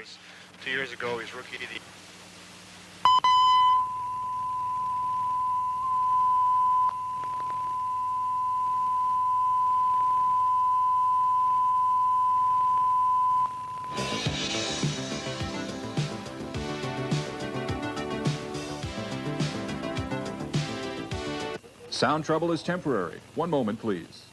since 2 years ago. He's rookie of the Sound trouble is temporary. One moment, please.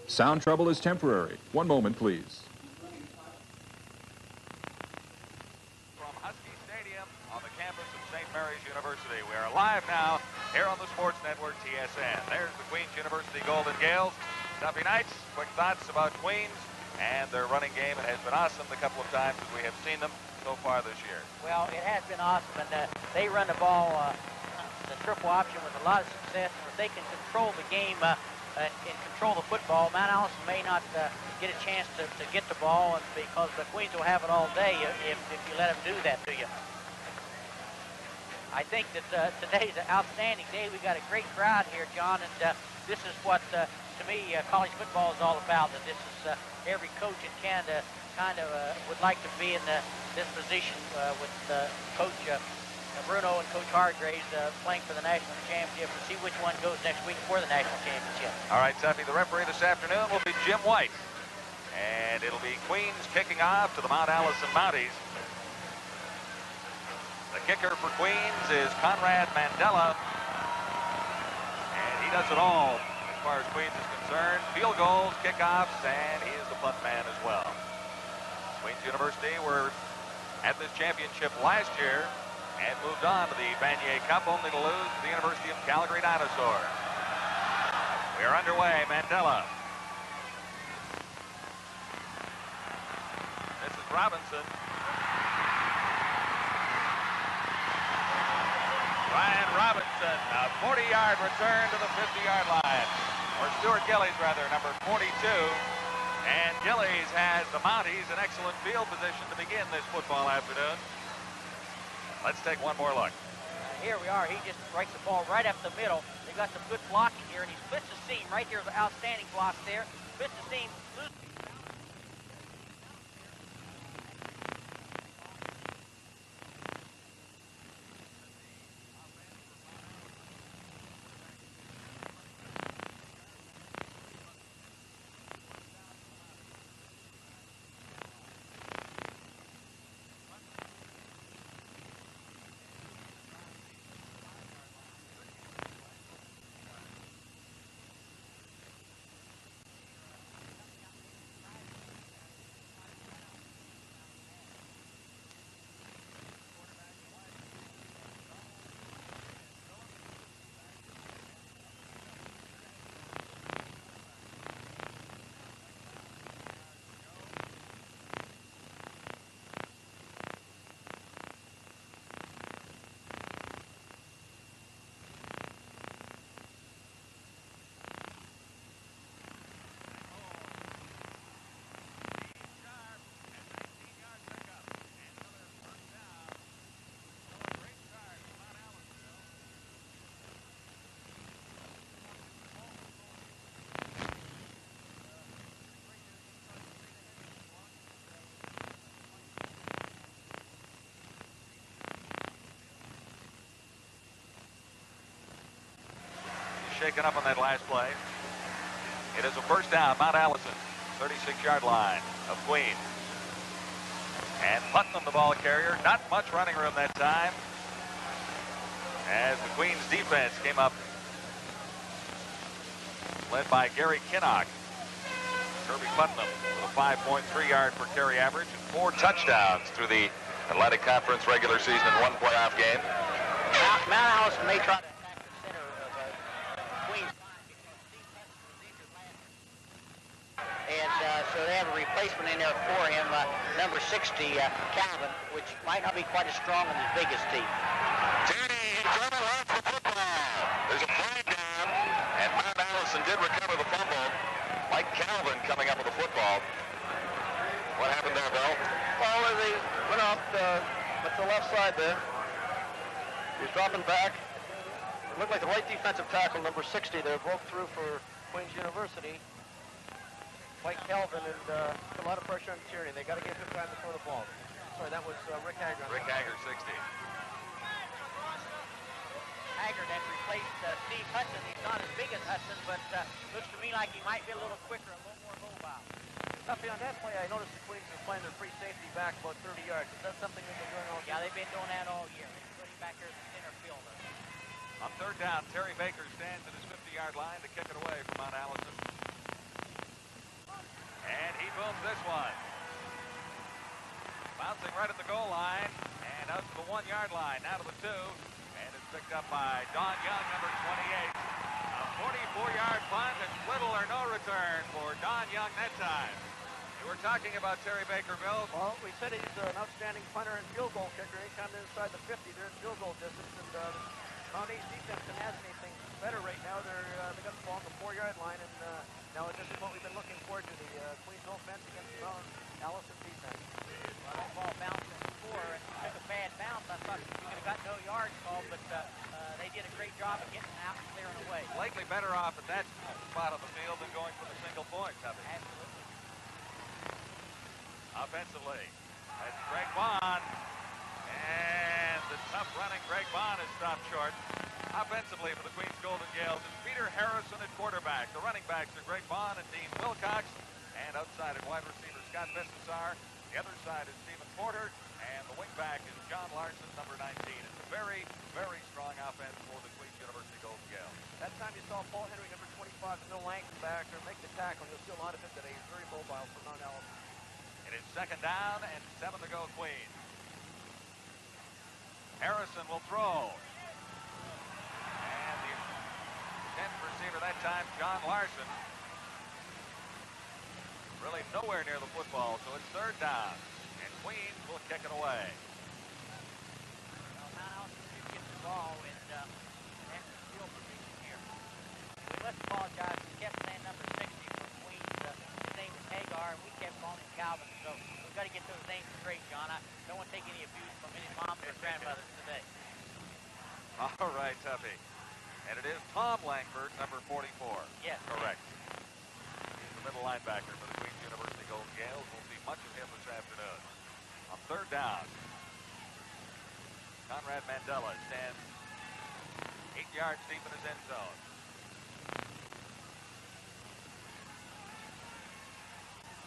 Sound trouble is temporary. One moment, please. From Husky Stadium on the campus of St. Mary's University. We are live now here on the Sports Network TSN. There's the Queens University Golden Gaels. Duffy Knights, quick thoughts about Queens and their running game. It has been awesome the couple of times that we have seen them so far this year. Well, it has been awesome, and they run the ball, the triple option with a lot of success. And if they can control the game and control the football, Mount Allison may not get a chance to get the ball, and because the Queens will have it all day if you let them do that to you. I think that today's an outstanding day. We've got a great crowd here, John, and this is what, to me, college football is all about. And this is every coach in Canada kind of would like to be in this position with Coach Bruno and Coach Hargraves playing for the national championship, and see which one goes next week for the national championship. All right, Tuffy, the referee this afternoon will be Jim White. And it'll be Queens kicking off to the Mount Allison Mounties. The kicker for Queens is Conrad Mandela. And he does it all as far as Queens is concerned. Field goals, kickoffs, and he is the punt man as well. Queens University were at this championship last year. and moved on to the Vanier Cup, only to lose to the University of Calgary Dinosaurs. We are underway. Mandela. This is Robinson. Ryan Robinson, a 40-yard return to the 50-yard line. Or Stuart Gillies, rather, number 42. And Gillies has the Mounties in excellent field position to begin this football afternoon. Let's take one more look. Here we are. He just strikes the ball right up the middle. They got some good blocking here, and he splits the seam. Right there's an outstanding block there. Splits the seam. Shaken up on that last play. It is a first down, Mount Allison, 36-yard line of Queens. And Putnam, the ball carrier, not much running room that time, as the Queens defense came up, led by Gary Kinnock. Kirby Putnam with a 5.3-yard per carry average and 4 touchdowns through the Atlantic Conference regular season in 1 playoff game. Mount Allison may try to attack the center of Queens line because Steve Hudson was injured last year. And so they have a replacement in there for him, number 60, Calvin, which might not be quite as strong as his biggest team. Danny Drummond lost the football. There's a flag down, and Mount Allison did recover the fumble. Mike Calvin coming up with the football. What happened there, Bill? Well, they went off the left side there. He was dropping back. It looked like the right defensive tackle, number 60 there, broke through for Queens University. Mike Calvin, and put a lot of pressure on Tierney. They got to get good time to throw the ball. Sorry, that was Rick Hager. Rick Hager, 60. Haggard had replaced Steve Hudson. He's not as big as Hudson, but looks to me like he might be a little quicker, a little more mobile. Tuffy, on that play, I noticed the Queens were playing their free safety back about 30 yards. Is that something they've been doing all season? Yeah, they've been doing that all year. They're putting back here as a center fielder. On third down, Terry Baker stands at his 50-yard line to kick it away from Mount Allison. And he booms this one. Bouncing right at the goal line and out to the 1-yard line, now to the 2. And it's picked up by Don Young, number 28. A 44-yard punt and little or no return for Don Young that time. You were talking about Terry Baker, Bill. Well, we said he's an outstanding punter and field goal kicker. Anytime they're inside the 50, they're in field goal distance. And Mounties defense can have anything better right now. They got the ball on the 4-yard line, and now this is what we've been looking forward to, the Queens offense against the Allison defense. Well, that ball bounced before and took a bad bounce. I thought you could have got no yards called, but they did a great job of getting out and clearing away. Likely better off at that spot of the field than going for the single point, Tuffy. Absolutely. Offensively, that's Greg Bond. And the tough running Greg Bond is stopped short. Offensively for the Queens Golden Gaels is Peter Harrison at quarterback. The running backs are Greg Bond and Dean Wilcox. And outside at wide receiver Scott Vestasar. The other side is Stephen Porter. And the wingback is John Larson, number 19. It's a very, very strong offense for the Queens University Golden Gaels. That time you saw Paul Henry, number 25, no length back, or make the tackle. You'll see a lot of him today. He's very mobile for Mount Allison. It is second down and 7 to go, Queens. Harrison will throw. And the 10th receiver that time, John Larson. Really nowhere near the football, so it's third down. And Queens will kick it away. Well, Mount Allison did get the ball in excellent field position here. We must apologize. We kept saying number 60 from Queens. His name was Hagar, and we kept calling him Calvin. So we've got to get those names straight, John. I don't want to take any abuse from any moms or grandmothers today. All right, Tuffy. And it is Tom Langford, number 44. Yes. Correct. He's the middle linebacker for the Queens University Golden Gaels. We'll see much of him this afternoon. On third down, Conrad Mandela stands 8 yards deep in his end zone.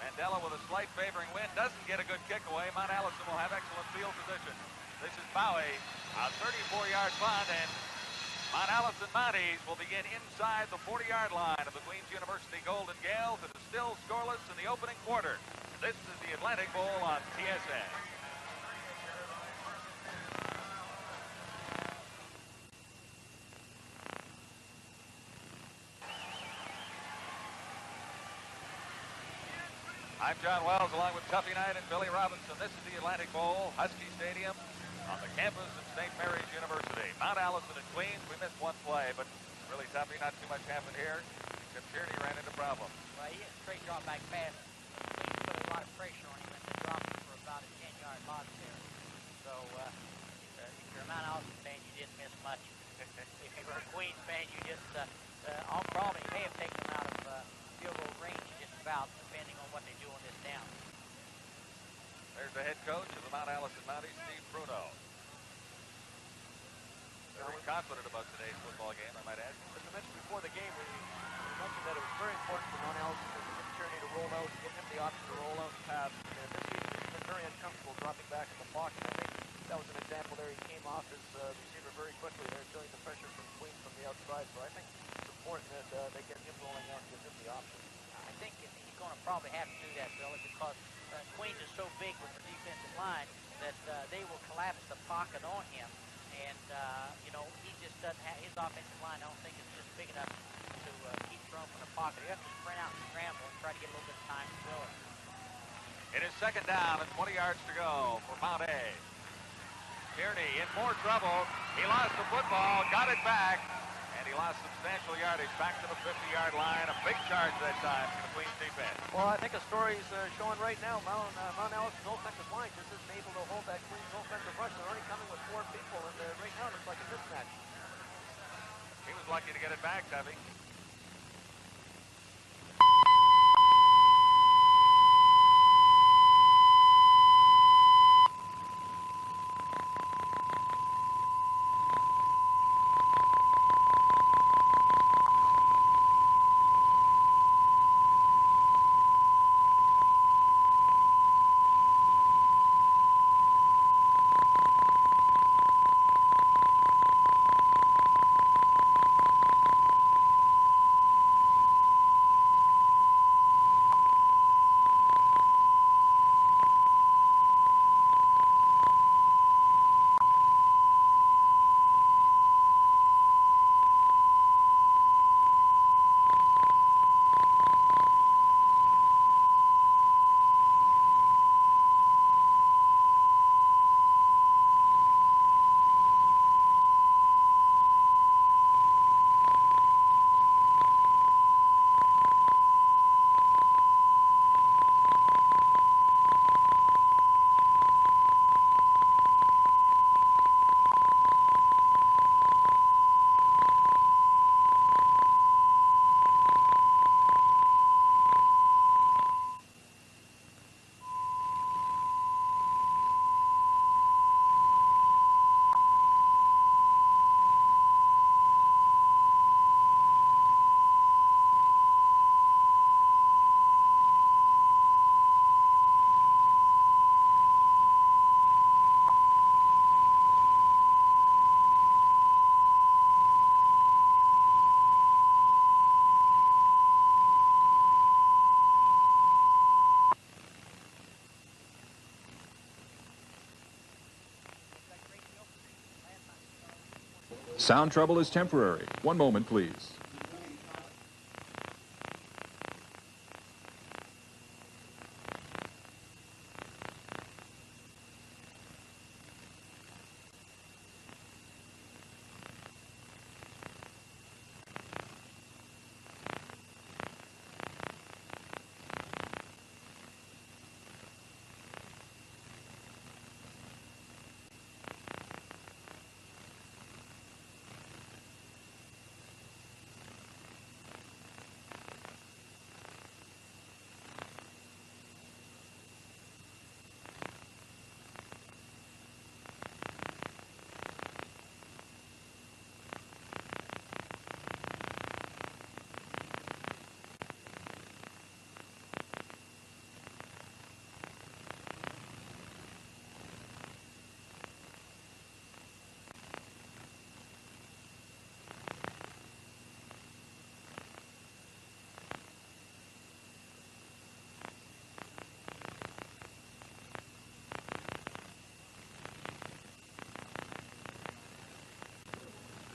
Mandela with a slight favoring wind doesn't get a good kick away. Mount Allison will have excellent field position. This is Bowie, a 34-yard punt, and Mount Allison Mounties will begin inside the 40-yard line of the Queens University Golden Gaels. It is still scoreless in the opening quarter. This is the Atlantic Bowl on TSN. I'm John Wells along with Tuffy Knight and Billy Robinson. This is the Atlantic Bowl, Husky Stadium, on the campus of St. Mary's University. Mount Allison and Queens, we missed one play, but really, Tuffy, not too much happened here. Except Tierney ran into problems. Well, he had a straight drop back pass. Queens put a lot of pressure on him and they dropped him for about a 10-yard loss there. So if you're a Mount Allison fan, you didn't miss much. If you were a Queens fan, you just, all probably may have taken them out of field goal range just about, depending on what they do on this down. There's the head coach of the Mount Allison Mounties, Steve Bruno. Very confident about today's football game, I might add. As I mentioned before the game, we mentioned that it was very important for Mount Allison to get Tierney to roll out, give him the option to roll out and pass. And this season, he's been very uncomfortable dropping back in the pocket. I think that was an example there. He came off his receiver very quickly there, feeling the pressure from Queens from the outside. So I think it's important that they get him rolling out and give him the option. I think he's going to probably have to do that, Billy, because Queens is so big with the defensive line that they will collapse the pocket on him. And, you know, he just doesn't have his offensive line. I don't think it's just big enough to keep throwing from the pocket. You have to sprint out and scramble and try to get a little bit of time to throw it. It is second down and 20 yards to go for Mount A. Tierney in more trouble. He lost the football, got it back, and he lost substantial yardage back to the 50-yard line. A big charge that time for the Queens defense. Well, I think a story's showing right now. Mount Allison's offensive line just isn't able to hold that Queens offensive rush. They're only coming with 4 people, and right now it looks like a mismatch. He was lucky to get it back, Tuffy. Sound trouble is temporary. One moment, please.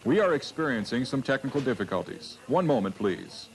We are experiencing some technical difficulties. One moment, please.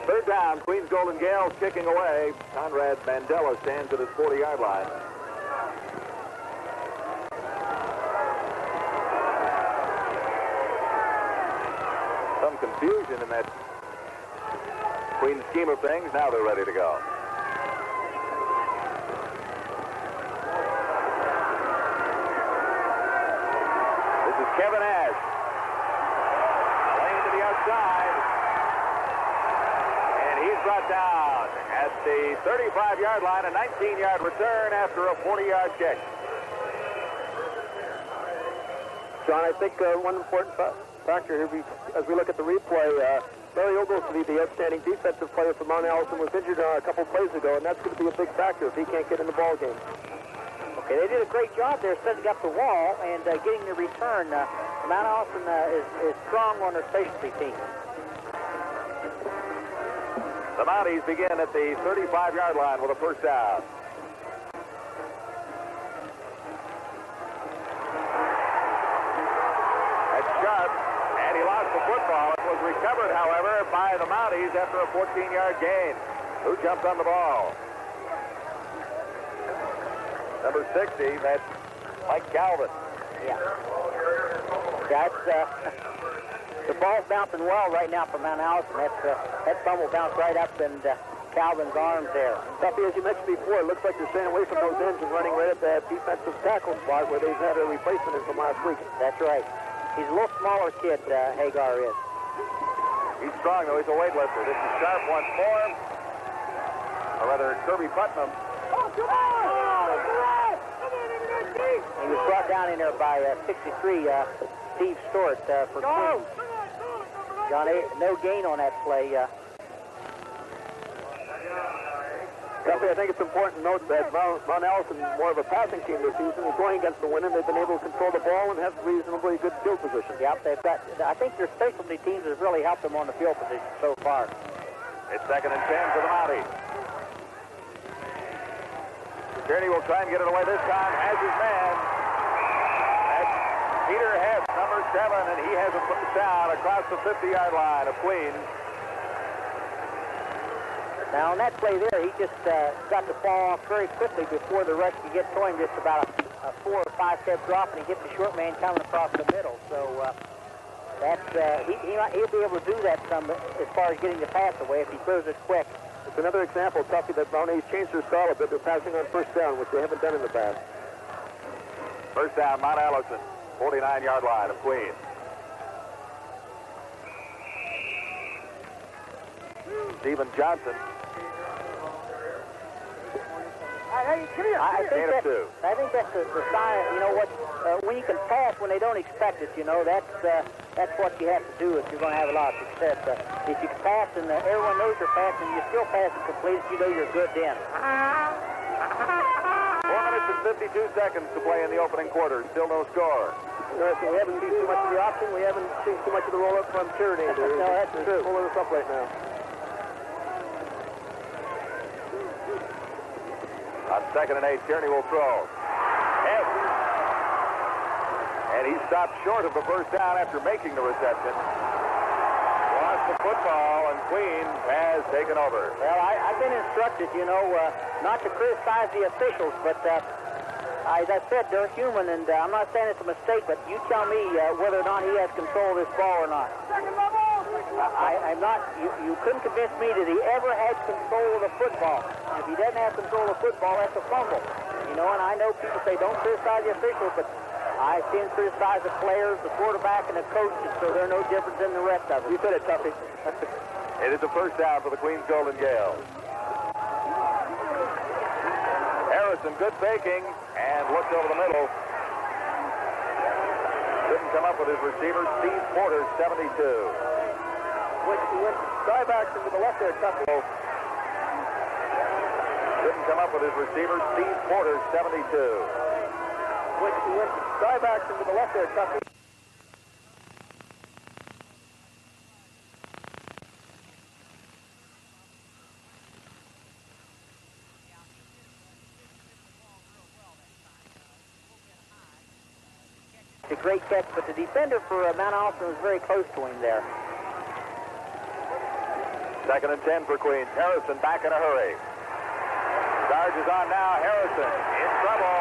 Third down, Queens Golden Gaels kicking away. Conrad Mandela stands at his 40-yard line. Some confusion in that Queens scheme of things. Now they're ready to go. This is Kevin Ash. Playing to the outside. He's brought down at the 35-yard line, a 19-yard return after a 40-yard kick. John, I think one important factor here, as we look at the replay, Larry Oglesby, the outstanding defensive player for Mount Allison, was injured a couple plays ago, and that's going to be a big factor if he can't get in the ball game. Okay, they did a great job there setting up the wall and getting the return. Mount Allison is strong on their specialty team. The Mounties begin at the 35-yard line with a first down. That's sharp, and he lost the football. It was recovered, however, by the Mounties after a 14-yard gain. Who jumped on the ball? Number 60, that's Mike Calvin. Yeah. That's, the ball's bouncing well right now for Mount Allison. That thumb will bounce right up in Calvin's arms there. Tuffy, as you mentioned before, it looks like they're staying away from those ends and running right at that defensive tackle spot where they've had a replacement in from last week. That's right. He's a little smaller kid, Hagar is. He's strong, though. He's a weightlifter. This is Sharp once more. Or rather, Kirby Putnam. He was brought down in there by 63, Steve Stewart for Queens. John, no gain on that play. Tuffy, I think it's important to note that Mount Allison, more of a passing team this season, is going against the wind, and they've been able to control the ball and have reasonably good field position. Yep, they've got. I think their specialty teams has really helped them on the field position so far. It's 2nd and 10 for the Mounties. Kearney will try and get it away this time. Has his man. That's Peter Hess, number 7, and he has a first down across the 50-yard line of Queens. Now, on that play there, he just got the ball off very quickly before the rush could get to him, just about a 4 or 5 step drop, and he hit the short man coming across the middle. So he'll be able to do that some as far as getting the pass away if he throws it quick. It's another example, Tuffy, that Mounties changed their style a bit. They're passing on first down, which they haven't done in the past. First down, Mount Allison, 49-yard line of Queens. Stephen Johnson. I think that's the sign, you know, what when you can pass when they don't expect it, you know, that's what you have to do if you're going to have a lot of success. If you can pass and everyone knows you're passing, you still pass it complete, you know you're good then. 4 minutes and 52 seconds to play in the opening quarter. Still no score. Interesting. We haven't seen too much of the option. We haven't seen too much of the roll-up from Tyranny. No, that's true. Pulling us up right now. On 2nd and 8, Kearney will throw. Head. And he stopped short of the first down after making the reception. Lost the football, and Queens has taken over. Well, I've been instructed, you know, not to criticize the officials, but as I said, they're human, and I'm not saying it's a mistake, but you tell me whether or not he has control of this ball or not. I'm not, you couldn't convince me that he ever had control of the football. And if he doesn't have control of football, that's a fumble. You know, and I know people say don't criticize the officials, but I see him criticize the players, the quarterback, and the coaches, so they're no different than the rest of them. You said it, Tuffy. It is a first down for the Queens Golden Gaels. Harrison, good faking, and looked over the middle. Didn't come up with his receiver. Steve Porter, 72. He went Skybacks into the left there, Tuffy. Didn't come up with his receiver. Steve Porter, 72. He went Skybacks into the left there, Tuffy. It's a great catch, but the defender for Mount Allison was very close to him there. 2nd and 10 for Queens. Harrison back in a hurry. Charge is on now. Harrison in trouble.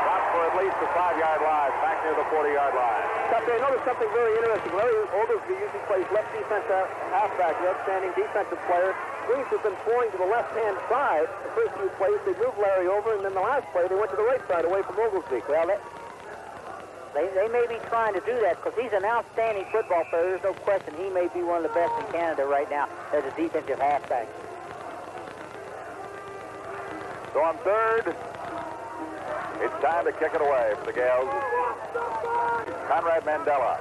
Dropped for at least the 5-yard line. Back near the 40-yard line. I noticed something very interesting. Larry Oglesby usually plays left defensive halfback, the outstanding defensive player. Queens has been throwing to the left-hand side. The first few plays, they moved Larry over, and then the last play, they went to the right side away from Oglesby. Well, they may be trying to do that because he's an outstanding football player. There's no question he may be one of the best in Canada right now as a defensive halfback. So on 3rd, it's time to kick it away for the Gaels. Conrad Mandela.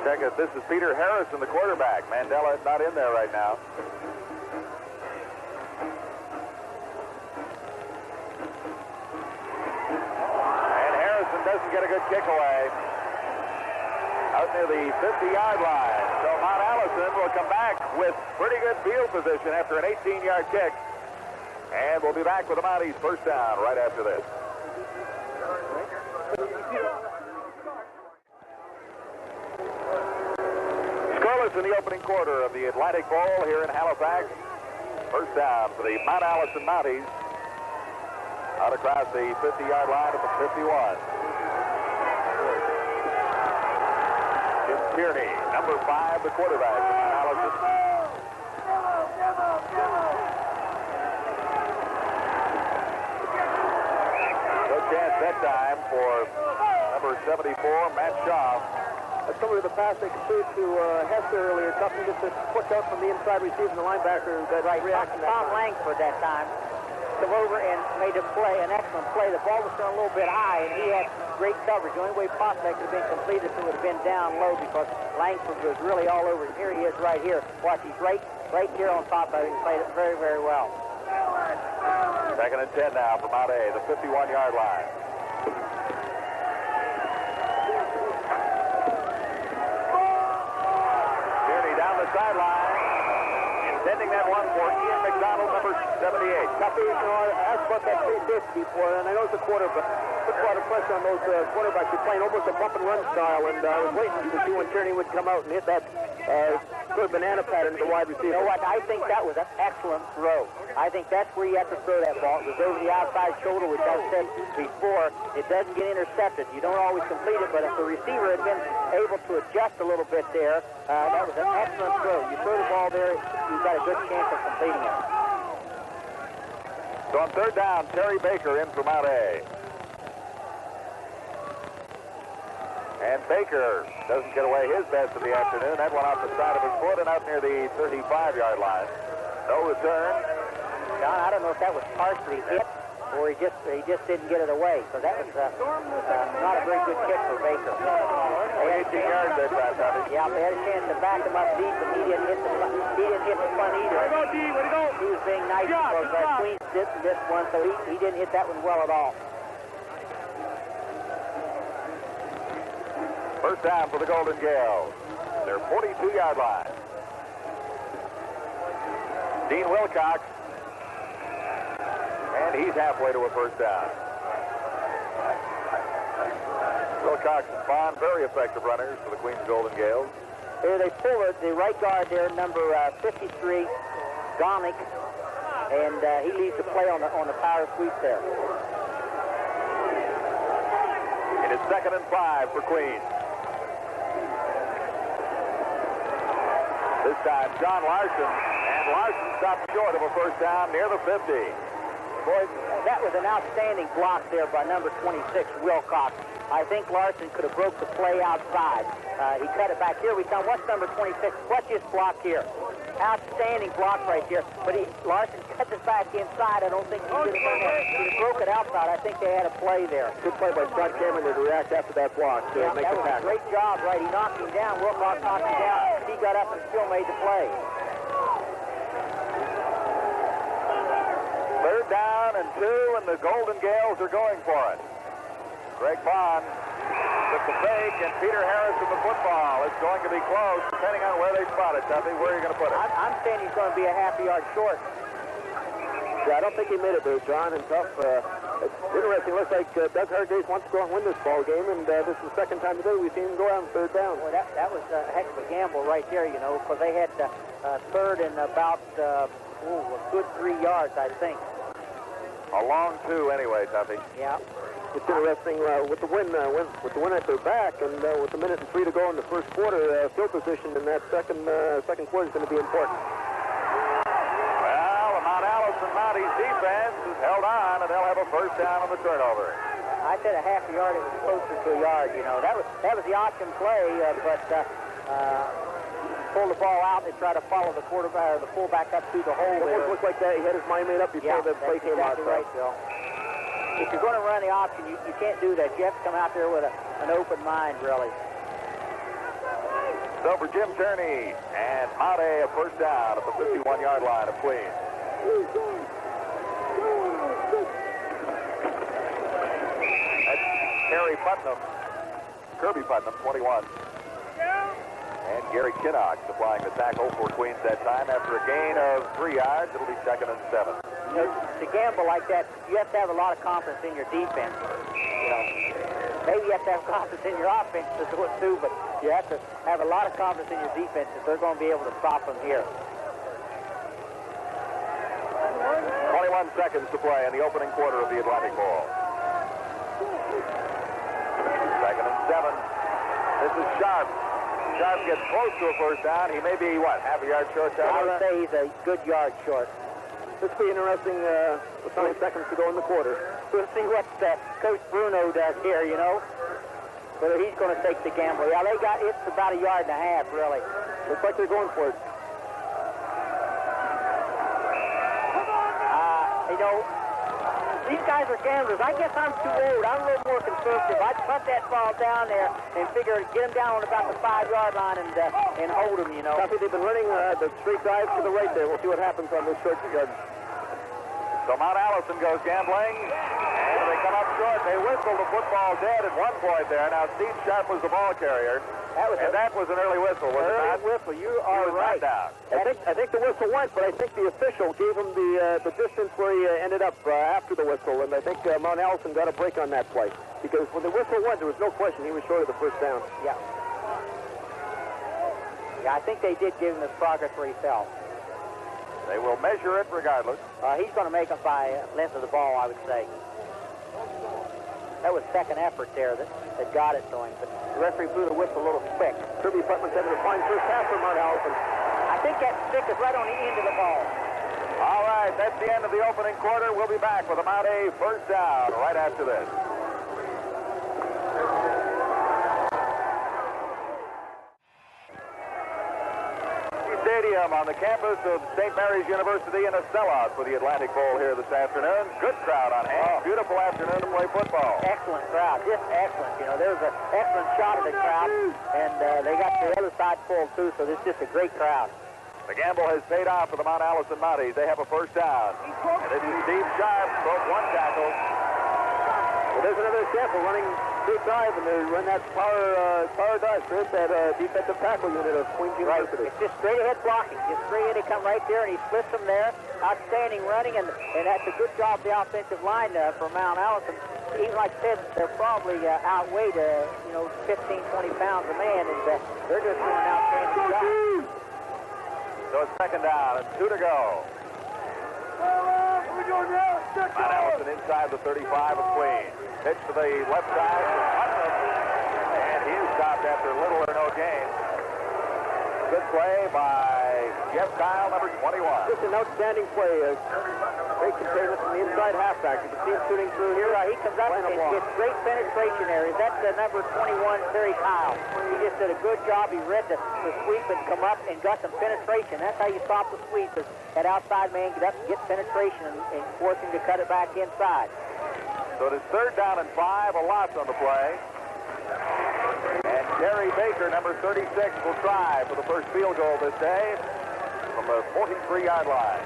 Check it. This is Peter Harrison, the quarterback. Mandela is not in there right now. And Harrison doesn't get a good kick away. Out near the 50-yard line. So Mount Allison will come back with pretty good field position after an 18-yard kick. And we'll be back with the Mounties first down right after this. Scoreless in the opening quarter of the Atlantic Bowl here in Halifax. First down for the Mount Allison Mounties. Out across the 50-yard line at the 51. Jim Tierney, number 5, the quarterback for Mount Allison. No chance that time for number 74, Matt Shaw. Similar to the pass they completed to Hester earlier. Tuffy just push out from the inside receiver and the linebacker that reaction. Tom Langford that time come over and made a play, an excellent play. The ball was thrown a little bit high, and he had great coverage. The only way possible that could have been completed if it would have been down low because Langford was really all over. And here he is right here. Watch, he's right here on top of it. He played it very, very well. Second and 10 now for Mount A, the 51-yard line. Sideline, intending that one for Ian McDonald, number 78. Tuffy, I asked about that 350 before, and I know it's a quarter, but put a lot of pressure on those quarterbacks. You're playing almost a bump and run style, and I was waiting to see when Tierney would come out and hit that sort of banana pattern to the wide receiver. You know what? I think that was an excellent throw. I think that's where you have to throw that ball. It was over the outside shoulder, which I've said before. It doesn't get intercepted. You don't always complete it, but if the receiver had been able to adjust a little bit there, that was an excellent throw. You throw the ball there, you've got a good chance of completing it. So on third down, Terry Baker in for Mount A. And Baker doesn't get away his best of the afternoon. That one off the side of his foot and out near the 35-yard line. No return. John, I don't know if that was partially hit or he just didn't get it away. So that was not a very good kick for Baker. They 18 yards that time, Tommy. Yeah, they had a chance to back him up deep, but he didn't hit the front either. Way to go, D. Way to go. He was being nice because Queens didn't miss one, so he didn't hit that one well at all. First down for the Golden Gaels. Their 42-yard line. Dean Wilcox. And he's halfway to a first down. Wilcox and Bond, very effective runners for the Queens Golden Gaels. Here they pull the right guard there, number 53, Gonick, and he leads the play on the power sweep there. It is 2nd and 5 for Queens. This time, John Larson, and Larson stopped short of a first down near the 50. Boy, that was an outstanding block there by number 26, Wilcox. I think Larson could have broke the play outside. He cut it back. Here we come. What's number 26? What's this block here? Outstanding block right here. But Larson cuts it back inside. I don't think he should have done that. He would have broke it outside. I think they had a play there. Good play by Scott Cameron to react after that block. Yeah, that was a great job, right? He knocked him down. Wilcox knocked him down. He got up and still made the play. Third down and 2, and the Golden Gaels are going for it. Greg Bond with the fake, and Peter Harrison the football. It's going to be close, depending on where they spot it. Tuffy, where are you going to put it? I'm saying he's going to be a half a yard short. Yeah, I don't think he made it there, John, and tough. It's interesting. It looks like Doug Hargreaves wants to go out and win this ball game, and this is the second time today we've seen him go out on third down. Well, that was a heck of a gamble right there, you know, because they had third and about a good 3 yards, I think. A long 2 anyway, Tuffy. Yeah. It's interesting with the win at their back, and with a minute and 3 to go in the first quarter, field position in that second quarter is going to be important. Well, the Mount Allison Mounties defense is held on, and they'll have a first down on the turnover. I said a half a yard. It was closer to a yard. You know, that was the option play, but pull the ball out and try to follow the quarterback or the fullback up through the hole. It almost looked like that. He had his mind made up before the play came out. Exactly right, Bill. If you're going to run the option, you can't do that. You have to come out there with an open mind, really. So for Jim Turney and Mountie, a first down at the 51-yard line of Queens. That's Harry Putnam, Kirby Putnam, 21. And Gary Kinnock supplying the tackle for Queens that time. After a gain of 3 yards, it'll be 2nd and 7. You know, to gamble like that, you have to have a lot of confidence in your defense. You know, maybe you have to have confidence in your offense to do it too, but you have to have a lot of confidence in your defense if they're going to be able to stop them here. 21 seconds to play in the opening quarter of the Atlantic Bowl. 2nd and 7. This is Sharp. Sharp gets close to a first down. He may be, what, half a yard short? I would say he's a good yard short. This will be interesting with 20 seconds to go in the quarter. We'll see what Coach Bruno does here, you know. Whether he's going to take the gamble. Yeah, it's about 1.5 yards, really. Looks like they're going for it. You know, these guys are gamblers. I guess I'm too old. I'm a little more conservative. I'd punt that ball down there and figure get them down on about the 5-yard line and hold them, you know. I think they've been running the straight drive to the right there. We'll see what happens on this short yard. So Mount Allison goes gambling, and they come up short. They whistle the football dead at one point there. Now, Steve Sharp was the ball carrier. That was an early whistle, was it not? Whistle, you are right. I think the whistle went, but I think the official gave him the distance where he ended up after the whistle, and I think Mount Allison got a break on that play. Because when the whistle went, there was no question he was short of the first down. Yeah. Yeah, I think they did give him his progress where he fell. They will measure it regardless. He's going to make it by length of the ball, I would say. That was second effort there that got it to him, but the referee blew the whistle a little quick. Kirby Putnam's having a fine first half for Mount Allison. I think that stick is right on the end of the ball. All right, that's the end of the opening quarter. We'll be back with a Mountie first down right after this. Stadium on the campus of St. Mary's University, and a sellout for the Atlantic Bowl here this afternoon. Good crowd on hand. Beautiful afternoon to play football. Excellent crowd, just excellent. You know, there's an excellent shot of the crowd, and they got the other side full too, so this is just a great crowd. The gamble has paid off for the Mount Allison Mounties. They have a first down. And this is Steve Sharp, broke one tackle. Well, there's another example running straight drive, and they run that power drive straight that defensive tackle unit of Queens University. It's just straight ahead blocking. Just straight ahead, he come right there, and he splits them there. Outstanding running, and that's a good job the offensive line for Mount Allison. Even like I said, they're probably outweighed, 15, 20 pounds a man, and they're just doing an outstanding job. So it's second down, and 2 to go. Mount Allison inside the 35 of Queens. Pitch to the left side for Putnam, and he is stopped after little or no gain. Good play by Jeff Kyle, number 21. Just an outstanding play. Great containment from the inside halfback. You can see him shooting through here. He comes up and gets great penetration areas. That's the number 21, Terry Kyle. He just did a good job. He read the sweep and come up and got some penetration. That's how you stop the sweep. Is that outside man get up and get penetration and force him to cut it back inside. So it is third down and 5, a loss on the play. And Terry Baker, number 36, will try for the first field goal this day from the 43-yard line.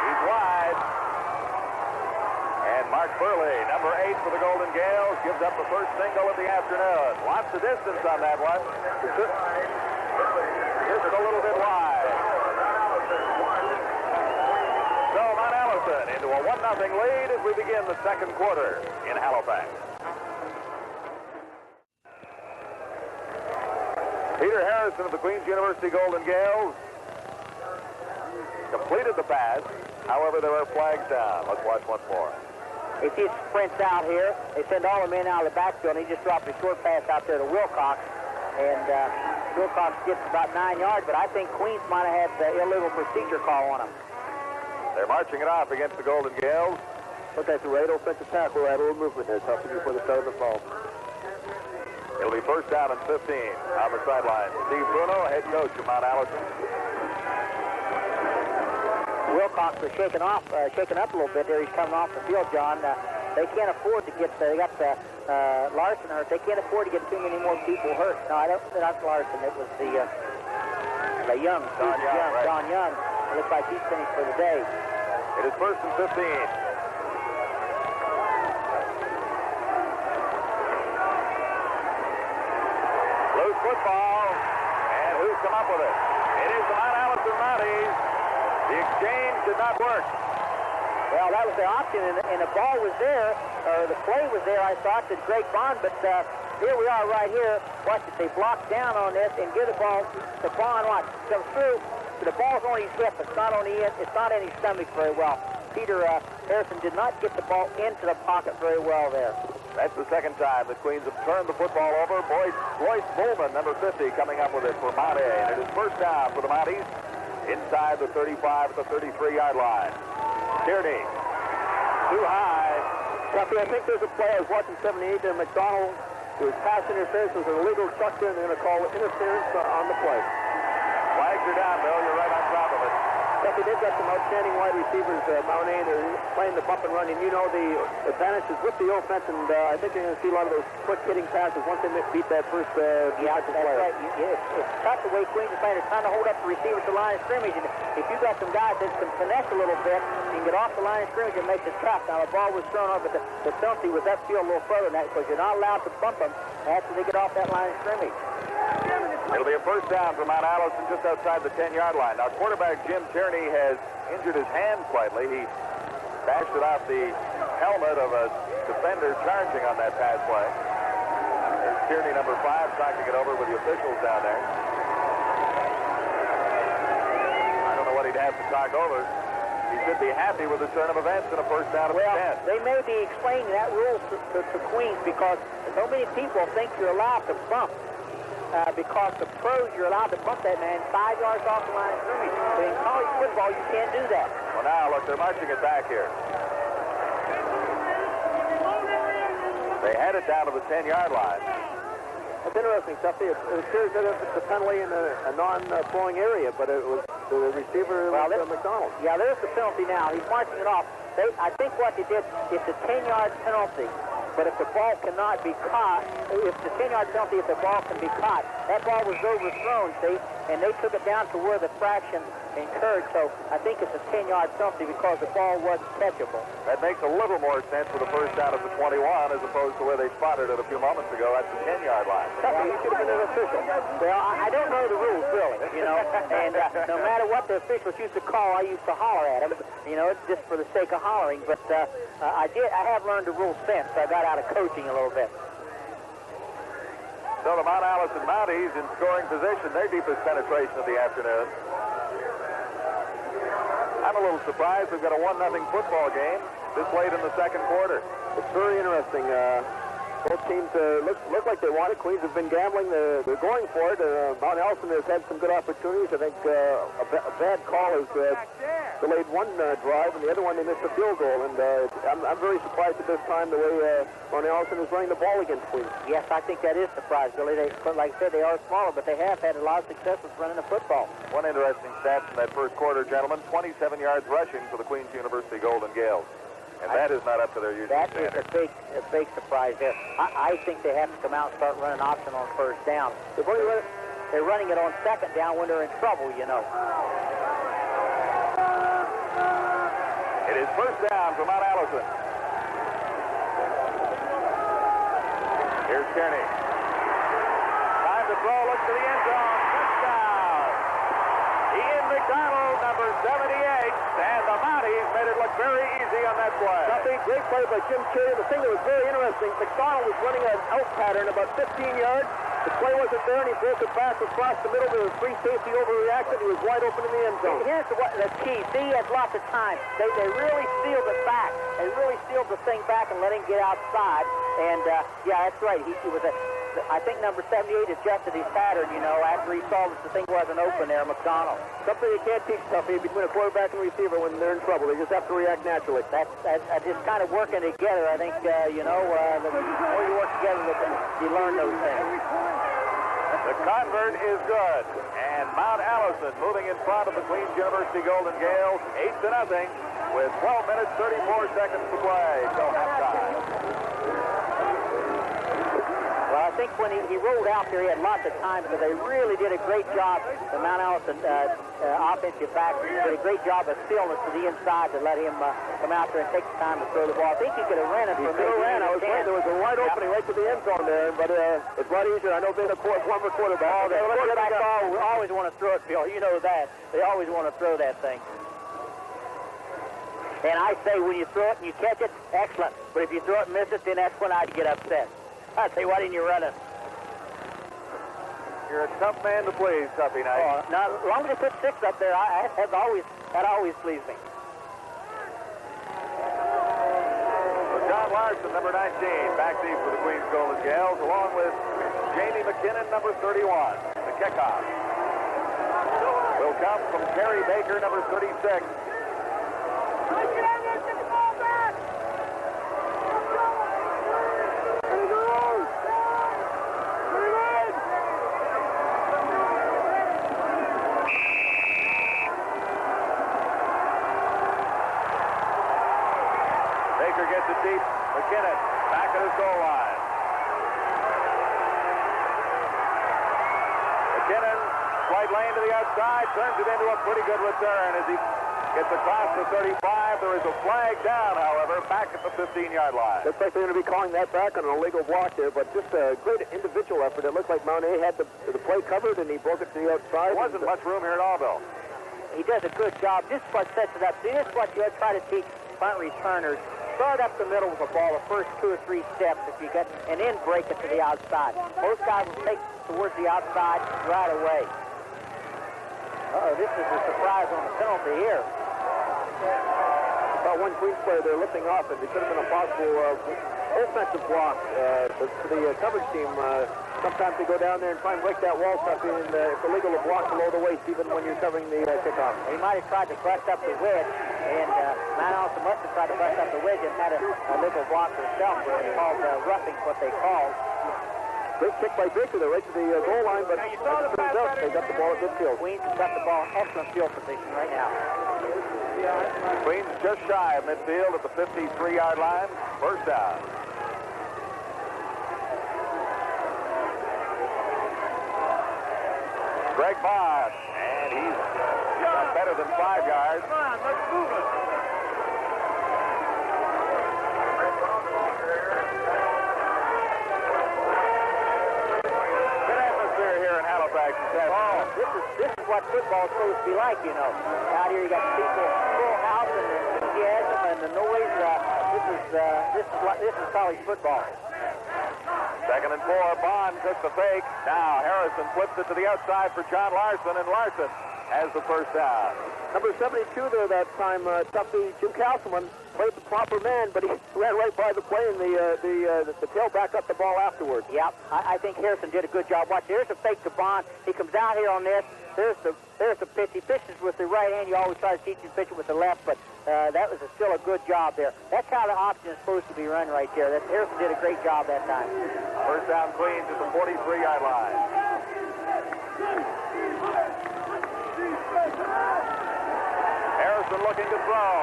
He's wide. And Mark Burley, number 8 for the Golden Gaels, gives up the first single of the afternoon. Lots of distance on that one. Just a little bit wide. So Mount Allison into a 1-0 lead as we begin the second quarter in Halifax. Peter Harrison of the Queens University Golden Gaels completed the pass. However, there are flags down. Let's watch once more. If he sprints out here, they send all the men out of the backfield, and he just dropped a short pass out there to Wilcox. And Wilcox gets about 9 yards, but I think Queens might have had the illegal procedure call on him. They're marching it off against the Golden Gaels. Look at the right offensive tackle, right, a little movement there, tough before the start of the ball. It'll be first down and 15 on the sideline. Steve Bruno, head coach of Mount Allison. Wilcox was shaken up a little bit there. He's coming off the field, John. They can't afford to get, they got Larson hurt. They can't afford to get too many more people hurt. No, I don't, not Larson. It was the Young. Don Young, right. Don Young. It looks like he's finished for the day. It is 1st and 15. Loose football, and who's come up with it? It is the Mount Allison Mounties. The exchange did not work. Well, that was the option, and the ball was there, or the play was there, I thought, to Drake Bond, but here we are right here. Watch it, they block down on this and give the ball to Bond. Watch, comes through, but the ball's on his hip. It's not on the end, it's not in his stomach very well. Peter Harrison did not get the ball into the pocket very well there. That's the second time the Queens have turned the football over. Royce Bullman, number 50, coming up with it for Mount A. And it is first down for the Mounties inside the 35 at the 33-yard line. Tierney, too high. Duffy, I think there's a play. I was watching 78 there. McDonald, who was pass interference, was illegal chucked in. They're going to call interference on the play. Flags are down, Bill. You're right on top of it. Duffy, they've got some outstanding wide receivers, Mount A. They're playing the bump and run, and you know the advantage is with the offense, and I think you're going to see a lot of those quick-hitting passes once they beat that first defensive player. Right. It's tough the way Queens are playing. They're trying to hold up the receivers to the line of scrimmage, and if you got some guys that can finesse a little bit, you can get off the line of scrimmage and make it tough. Now, the ball was thrown over, but the penalty was upfield a little further than that, because you're not allowed to bump them after they get off that line of scrimmage. It'll be a first down for Mount Allison just outside the 10-yard line. Now, quarterback Jim Tierney has injured his hand slightly. He bashed it off the helmet of a defender charging on that pass play. There's Tierney, number 5, talking it over with the officials down there. I don't know what he'd have to talk over. He should be happy with the turn of events in a first down of the 10. They may be explaining that rule to Queens because so many people think you're allowed to bump. Because the pros, you're allowed to bump that man 5 yards off the line of scrimmage. But in college football, you can't do that. Well, now, look, they're marching it back here. They had it down to the 10-yard line. It's interesting, Tuffy. It appears that it's a penalty in a non-throwing area, but it was the receiver, McDonald. Yeah, there's the penalty now. He's marching it off. I think what they did, it's a 10-yard penalty. But if the ball cannot be caught, if the 10-yard penalty, if the ball can be caught, that ball was overthrown, see, and they took it down to where the fraction incurred. So I think it's a 10-yard penalty because the ball wasn't catchable. That makes a little more sense with the first down at the 21 as opposed to where they spotted it a few moments ago at the 10-yard line. He should have been an official. Well, I don't know the rules, really, you know, and no matter what the officials used to call, I used to holler at them, you know, just for the sake of hollering. But I have learned the rules since. I got out of coaching a little bit. So the Mount Allison Mounties in scoring position, their deepest penetration of the afternoon. I'm a little surprised we've got a 1-0 football game this late in the second quarter. It's very interesting. Both teams look like they want it. Queens have been gambling. They're going for it. Mount Allison has had some good opportunities. I think a bad call has delayed one drive, and the other one they missed a field goal. And I'm very surprised at this time the way Mount Allison is running the ball against Queens. Yes, I think that is surprising, Billy. Like I said, they are smaller, but they have had a lot of success with running the football. One interesting stat from that first quarter, gentlemen, 27 yards rushing for the Queens University Golden Gaels. And that is not up to their usual standard. That is a big surprise there. I think they have to come out and start running option on first down. They're running it on second down when they're in trouble, you know. It is first down for Mount Allison. Here's Kearney. Time to throw, looks to the end zone. Touchdown! Ian McDonald, number 78, and the Mounties made it look very easy on that play. Nothing, great play by Jim Cherry. The thing that was very interesting, McDonald was running an out pattern about 15 yards. The play wasn't there, and he broke it back across the middle. The free safety overreacted. He was wide open in the end zone. Here's the key. See, he has lots of time. They really sealed it back. They really sealed the thing back and let him get outside. And, yeah, that's right. He was I think number 78 adjusted his pattern, you know, after he saw that the thing wasn't open there, McDonald. Something you can't teach, Tuffy, between a quarterback and receiver when they're in trouble. They just have to react naturally. That's just kind of working together. I think, you know, the more you work together, you learn those things. The convert is good. And Mount Allison moving in front of the Queens University Golden Gaels, 8-0, with 12 minutes, 34 seconds to play till halftime. Well, I think when he rolled out there, he had lots of time because they really did a great job. The Mount Allison offensive back did a great job of stillness to the inside to let him come out there and take the time to throw the ball. I think he could have ran it for maybe. I was afraid there was a wide opening right to the end zone there, but it's a lot easier. I know being a former quarterback. The quarterbacks always want to throw it, Bill. You know that. They always want to throw that thing. And I say when you throw it and you catch it, excellent. But if you throw it and miss it, then that's when I'd get upset. I'd say, why didn't you run it? You're a tough man to please, Tuffy Knight. Oh, now, as long as they put 6 up there, that always pleased me. So John Larson, number 19, back deep for the Queens Golden Gaels, along with Jamie McKinnon, number 31. The kickoff will come from Terry Baker, number 36. Baker gets it deep. McKinnon back at his goal line. McKinnon, slight lane to the outside, turns it into a pretty good return as he gets across the 35. There is a flag down, however, back at the 15-yard line. Looks like they're going to be calling that back on an illegal block there, but just a great individual effort. It looked like Mount A had the play covered, and he broke it to the outside. There wasn't much room here at all, Bill. He does a good job. This is what sets it up. See, this is what you try to teach punt returners. Start up the middle of the ball, the first 2 or 3 steps if you get, and then break it to the outside. Most guys will take towards the outside right away. This is a surprise on the penalty here. About one Queens player there lifting off it. It could have been a possible offensive block for the coverage team. Sometimes they go down there and try and break that wall stuff in. It's illegal to block below the waist even when you're covering the kickoff. He might have tried to bust up the wedge, and Mount Allison must have tried to bust up the wedge and had a legal block herself where it's called roughing, what they call. Great kick by Baker there right to the goal line, but they got the ball at good field. Queens has got the ball in excellent field position right now. Queens just shy of midfield at the 53-yard line. First down. Greg Bond, and he's got better than 5 yards. Come on, let's move it. Good atmosphere here in Halifax this afternoon. This is what football's supposed to be like, you know. Out here you got people, full house, and the enthusiasm and the noise. This is college football. 2nd and 4. Bond took the fake. Now Harrison flips it to the outside for John Larson, and Larson has the first down. Number 72 there that time, Tuffy, Jim Castleman, played the proper man, but he ran right by the play, and the tailback got the ball afterwards. Yep, I think Harrison did a good job. Watch, here's a fake to Bond. He comes out here on this. There's the pitch. He pitches with the right hand. You always try to teach him to pitch it with the left, but that was still a good job there. That's how the option is supposed to be run right there. Harrison did a great job that time. First down, Queens at the 43-yard line. Harrison looking to throw.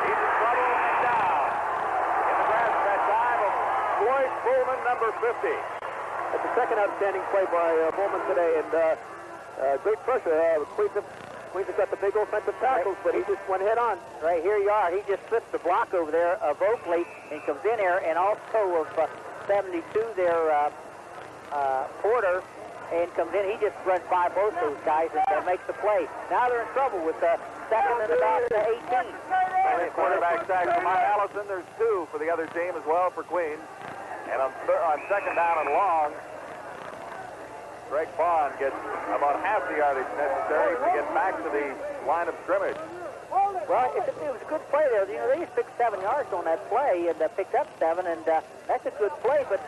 He's in trouble and down. In the grass at that time of Floyd Pullman, number 50. That's the second outstanding play by Bowman today, and great pressure. Queens has got the big offensive tackles, but he just went head on. Right, here you are. He just slips the block over there of Oakley and comes in there, and also of 72 there, Porter, and comes in. He just runs by both those guys and makes the play. Now they're in trouble with 2nd and about 18. Quarterback sack for Mount Allison. There's 2 for the other team as well for Queens. And on 2nd down and long, Greg Bond gets about half the yardage necessary to get back to the line of scrimmage. Well, it was a good play there. You know, they just picked 7 yards on that play and picked up 7, and that's a good play, but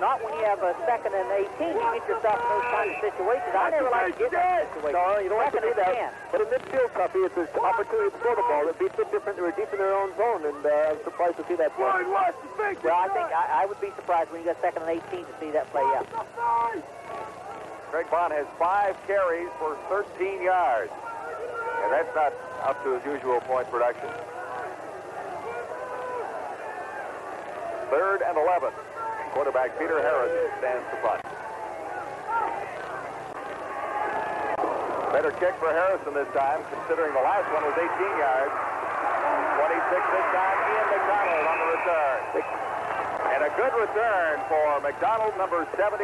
not when you have a 2nd and 18. You get yourself in those kinds of situations. I never like to get in that situation. No, you don't like to do that. But in midfield, Tuffy, it's an opportunity to throw the ball. It'd be a bit different. They were deep in their own zone, and I'm surprised to see that play. Well, I think I would be surprised when you got 2nd and 18 to see that play, yeah. Craig Bond has 5 carries for 13 yards. And that's not up to his usual point production. 3rd and 11. Quarterback Peter Harris stands to punt. Better kick for Harrison this time, considering the last one was 18 yards. 26 this time, Ian McDonald on the return. And a good return for McDonald, number 78.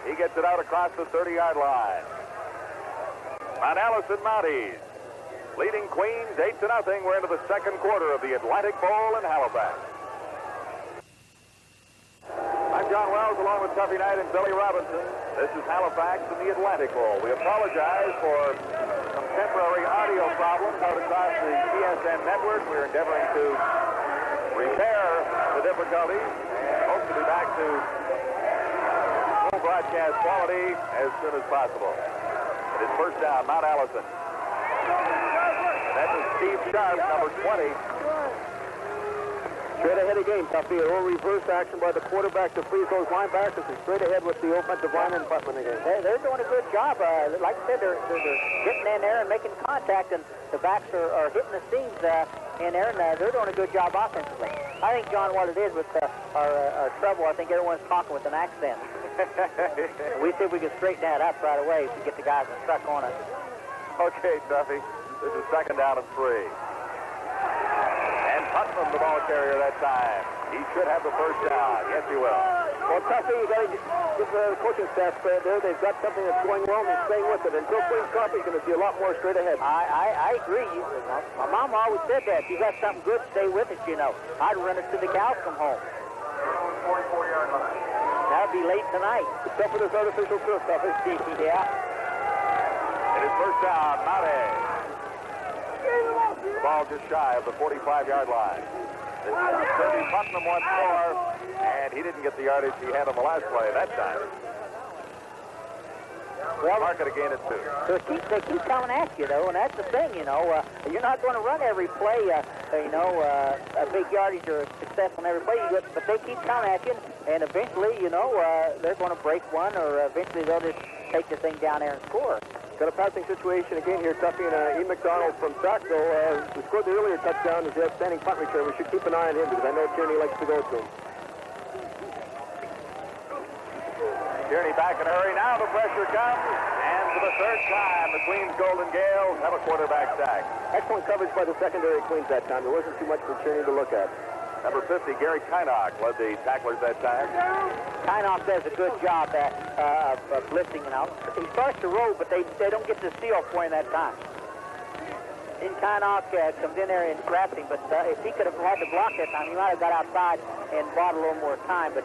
He gets it out across the 30-yard line. Mount Allison Mounties leading Queens 8-0. We're into the second quarter of the Atlantic Bowl in Halifax. I'm John Wells along with Tuffy Knight and Billy Robinson. This is Halifax in the Atlantic Bowl. We apologize for some temporary audio problems out across the TSN network. We're endeavoring to repair the difficulties and hope to be back to full broadcast quality as soon as possible. It is first down, Mount Allison. That is Steve Sharp, number 20. Straight ahead again, Tuffy. A little reverse action by the quarterback to freeze those linebackers, and straight ahead with the offensive lineman Putman again. They're doing a good job. Like I said, they're getting in there and making contact, and the backs are hitting the seams in there, and they're doing a good job offensively. I think, John, what it is with our trouble, I think everyone's talking with an accent. We see if we can straighten that up right away if we get the guys stuck on it. Okay, Duffy. This is second down and 3. And Putnam, the ball carrier that time. He should have the first down. Yes, he will. Well, Tuffy, you got to give the coaching staff credit there. They've got something that's going well, and they're staying with it. Until Queen's Coffee, going to see a lot more straight ahead. I agree. My mom always said that. If you got something good, stay with it, you know. I'd run it till the cows come home. 44-yard line. That'll be late tonight. Except for this artificial turf, Tuffy. Yeah. It is first down, Mounties. The ball just shy of the 45-yard line. This is Kirby Putnam once more, and he didn't get the yardage he had on the last play that time. Well, mark it again at 2. They keep coming at you, though, and that's the thing, you know. You're not going to run every play, a big yardage or successful in every play you get, but they keep coming at you, and eventually, you know, they're going to break one, or eventually they'll just take the thing down there and score. Got a passing situation again here, Tuffy, and Ian McDonald from Sackville, who scored the earlier touchdown, is the outstanding punt return. We should keep an eye on him because I know Tierney likes to go to him. Tierney back in a hurry. Now the pressure comes, and for the third time, the Queens Golden Gaels have a quarterback sack. Excellent coverage by the secondary Queens that time. There wasn't too much for Tierney to look at. Number 50, Gary Kynock, led the tacklers that time. Kynock does a good job of blitzing, you know. He starts to roll, but they don't get the seal for him that time. Then Kynock comes in there and grabs him, but if he could have had the block that time, he might have got outside and bought a little more time, but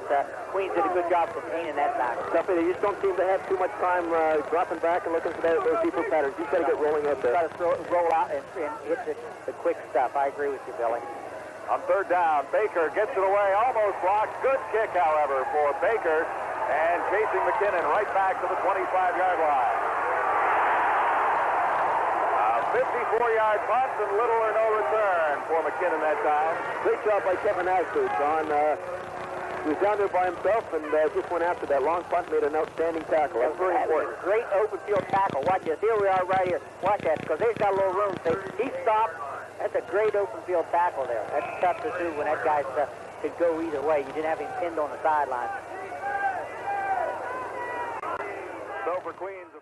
Queens did a good job containing that time. Tuffy, they just don't seem to have too much time dropping back and looking for those deeper patterns. You've got to get rolling up there. You've got to roll out and hit the quick stuff. I agree with you, Billy. On third down, Baker gets it away, almost blocked. Good kick, however, for Baker, and chasing McKinnon right back to the 25-yard line. A 54-yard punt and little or no return for McKinnon that time. Great job by Kevin Asbury, John. He was down there by himself and just went after that long punt, made an outstanding tackle. That's very important. Great open field tackle. Watch this. Here we are right here. Watch that, because they've got a little room. He stopped. That's a great open field tackle there. That's tough to do when that guy could go either way. You didn't have him pinned on the sideline. So for Queens,